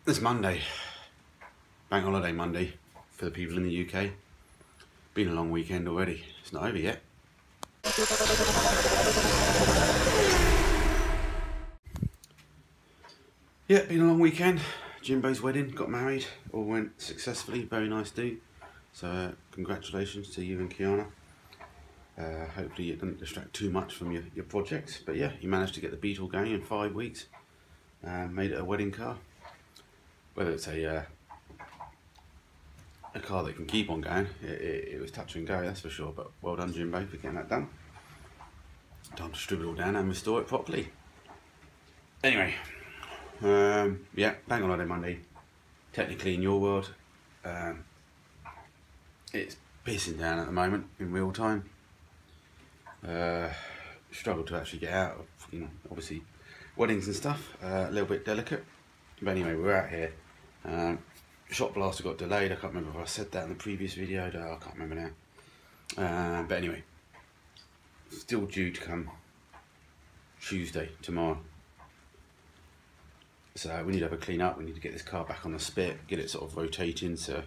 It's Monday, bank holiday Monday for the people in the UK. Been a long weekend already, it's not over yet. Yeah, been a long weekend. Jimbo's wedding, got married, all went successfully, very nice do. So congratulations to you and Kiana. Hopefully it didn't distract too much from your projects, but yeah, you managed to get the Beetle going in 5 weeks. Made it a wedding car. Whether it's a car that can keep on going, it was touch and go, that's for sure, but well done Jimbo for getting that done. Time to strip it all down and restore it properly. Anyway, yeah, bank holiday Monday. Technically in your world, it's pissing down at the moment in real time. Struggle to actually get out of, obviously weddings and stuff, a little bit delicate. But anyway, we're out here. Shot blaster got delayed. I can't remember if I said that in the previous video. I can't remember now. But anyway, still due to come Tuesday, tomorrow. So we need to have a clean up. We need to get this car back on the spit, get it sort of rotating. So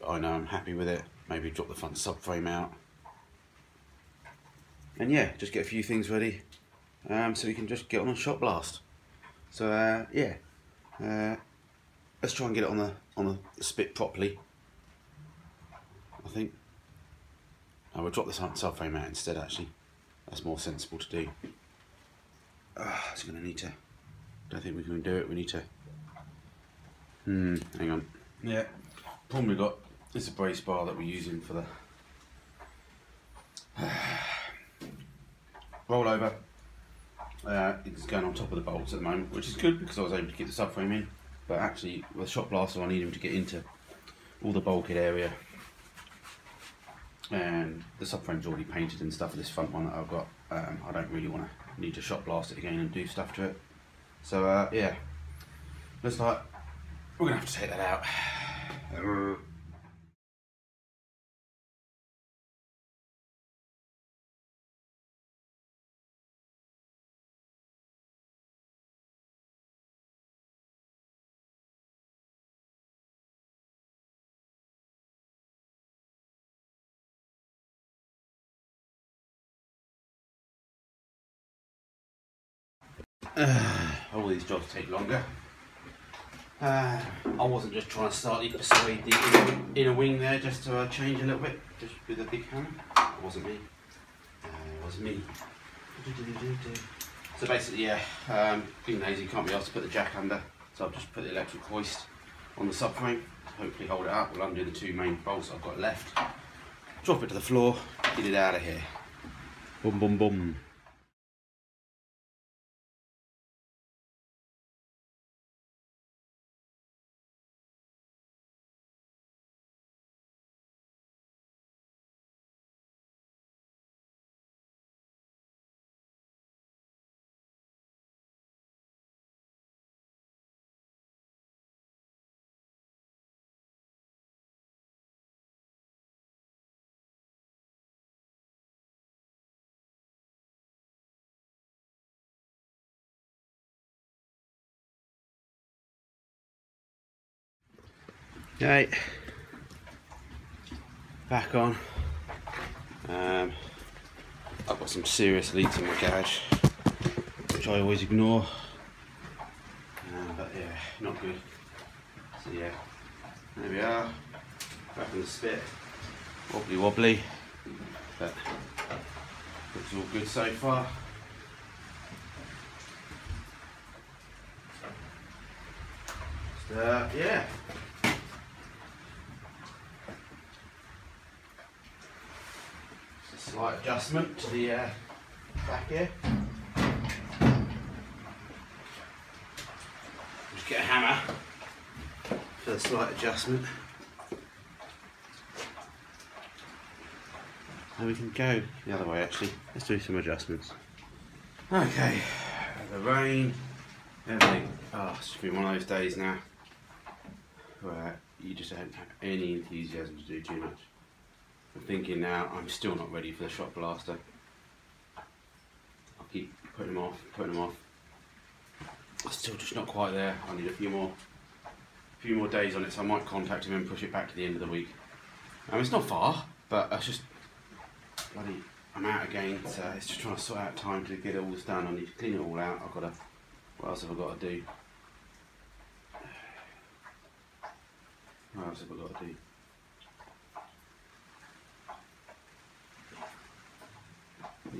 I know I'm happy with it. Maybe drop the front subframe out. And yeah, just get a few things ready, so we can just get on a shot blast. So yeah, let's try and get it on the spit properly. I think I will drop the subframe out instead. Actually, that's more sensible to do. It's going to need to. Don't think we can do it. We need to. Hang on. Yeah, problem we got is a brace bar that we're using for the rollover. It's going on top of the bolts at the moment, which is good because I was able to get the subframe in. But actually, with the shot blaster, I need him to get into all the bulkhead area. And the subframe's already painted and stuff for this front one that I've got. I don't really want to need to shot blast it again and do stuff to it. So yeah, looks like we're gonna have to take that out. All these jobs take longer. I wasn't just trying to slightly persuade the inner wing there just to change a little bit, just with a big hammer. It wasn't me. It wasn't me. So basically, yeah, being lazy, can't be asked to put the jack under, so I've just put the electric hoist on the subframe. Hopefully hold it up. We'll undo the two main bolts I've got left. Drop it to the floor, get it out of here. Boom, boom, boom. Okay, back on. I've got some serious leaks in my garage, which I always ignore, but yeah, not good. So yeah, there we are, back on the spit, wobbly wobbly, but looks all good so far. So yeah. Slight adjustment to the back here. Just get a hammer for the slight adjustment. And we can go the other way actually. Let's do some adjustments. Okay, the rain, everything. Oh, it's been one of those days now where you just don't have any enthusiasm to do too much. I'm thinking now, I'm still not ready for the shot blaster. I'll keep putting them off. I'm still just not quite there. I need a few more few more days on it, so I might contact him and push it back to the end of the week. It's not far, but it's just bloody, I'm out again, so it's just trying to sort out time to get it all done. I need to clean it all out. What else have I got to do? What else have I got to do?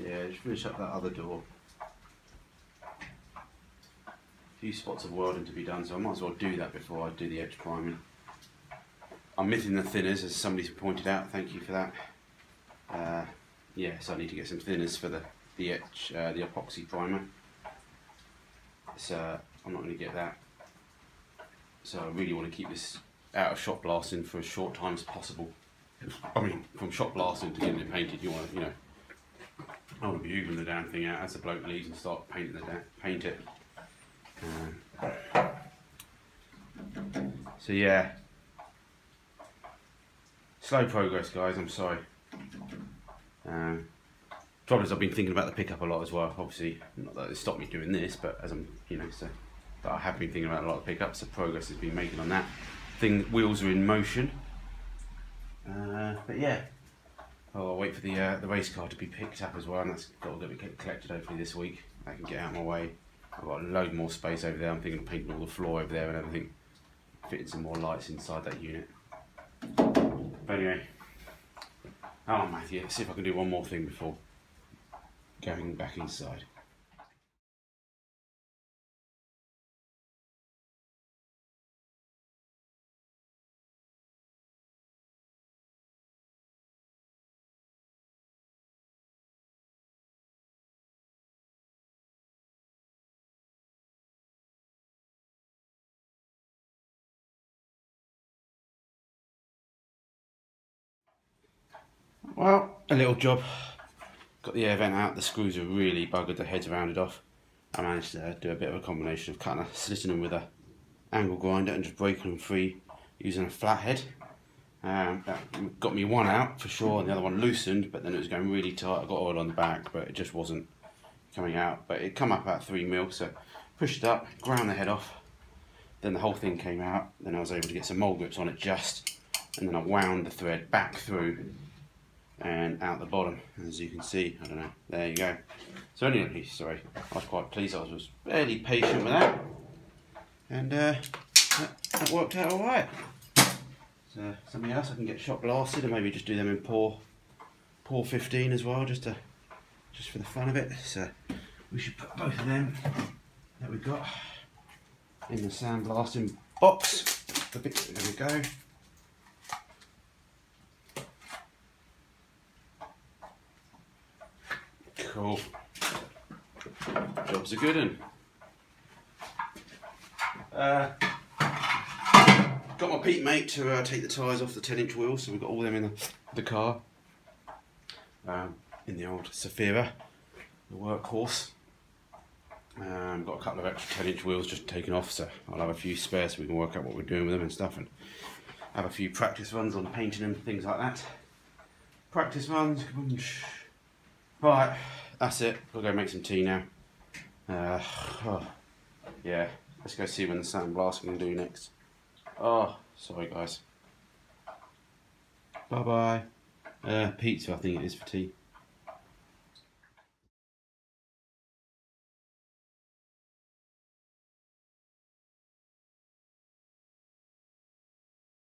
Yeah, just finish up that other door. A few spots of welding to be done, so I might as well do that before I do the edge priming. I'm missing the thinners, as somebody's pointed out. Thank you for that. Yeah, so I need to get some thinners for the edge, the epoxy primer. So I'm not going to get that. So I really want to keep this out of shot blasting for as short time as possible. I mean, from shot blasting to getting it painted, you want to, I want to be hoovering the damn thing out as the bloke leaves and start painting paint it. So yeah, slow progress, guys. I'm sorry. Trouble is, I've been thinking about the pickup a lot as well. Obviously, not that it stopped me doing this, but as I'm, but I have been thinking about a lot of pickups. The progress has been making on that. Wheels are in motion. But yeah, I'll wait for the race car to be picked up as well, and that's got to get collected hopefully this week. I can get out of my way. I've got a load more space over there. I'm thinking of painting all the floor over there and everything, fitting some more lights inside that unit. But anyway, come on, Matthew, let's see if I can do one more thing before going back inside. Well, a little job. Got the air vent out, the screws are really buggered, the head's rounded off. I managed to do a bit of a combination of cutting slitting them with a angle grinder and just breaking them free using a flathead. That got me one out for sure, and the other one loosened, but then it was going really tight. I got oil on the back, but it just wasn't coming out. But it come up about 3 mil, so pushed it up, ground the head off, then the whole thing came out. Then I was able to get some mole grips on it just, and then I wound the thread back through and out the bottom, as you can see. I don't know, there you go. So anyway, sorry, I was quite pleased. I was fairly patient with that, and that worked out alright. So something else I can get shot blasted, and maybe just do them in pour 15 as well, just for the fun of it. So we should put both of them that we've got in the sandblasting box. There we go. Cool. Job's a good one. Got my Pete mate to take the tyres off the 10-inch wheels, so we've got all them in the car. In the old Safira, the workhorse. Got a couple of extra 10-inch wheels just taken off, so I'll have a few spares so we can work out what we're doing with them and stuff, and have a few practice runs on painting them, things like that. Practice runs. Right, that's it. We'll go make some tea now. Yeah, let's go see when the sandblasting can do next. Oh, sorry guys. Bye bye. Pizza, I think it is, for tea.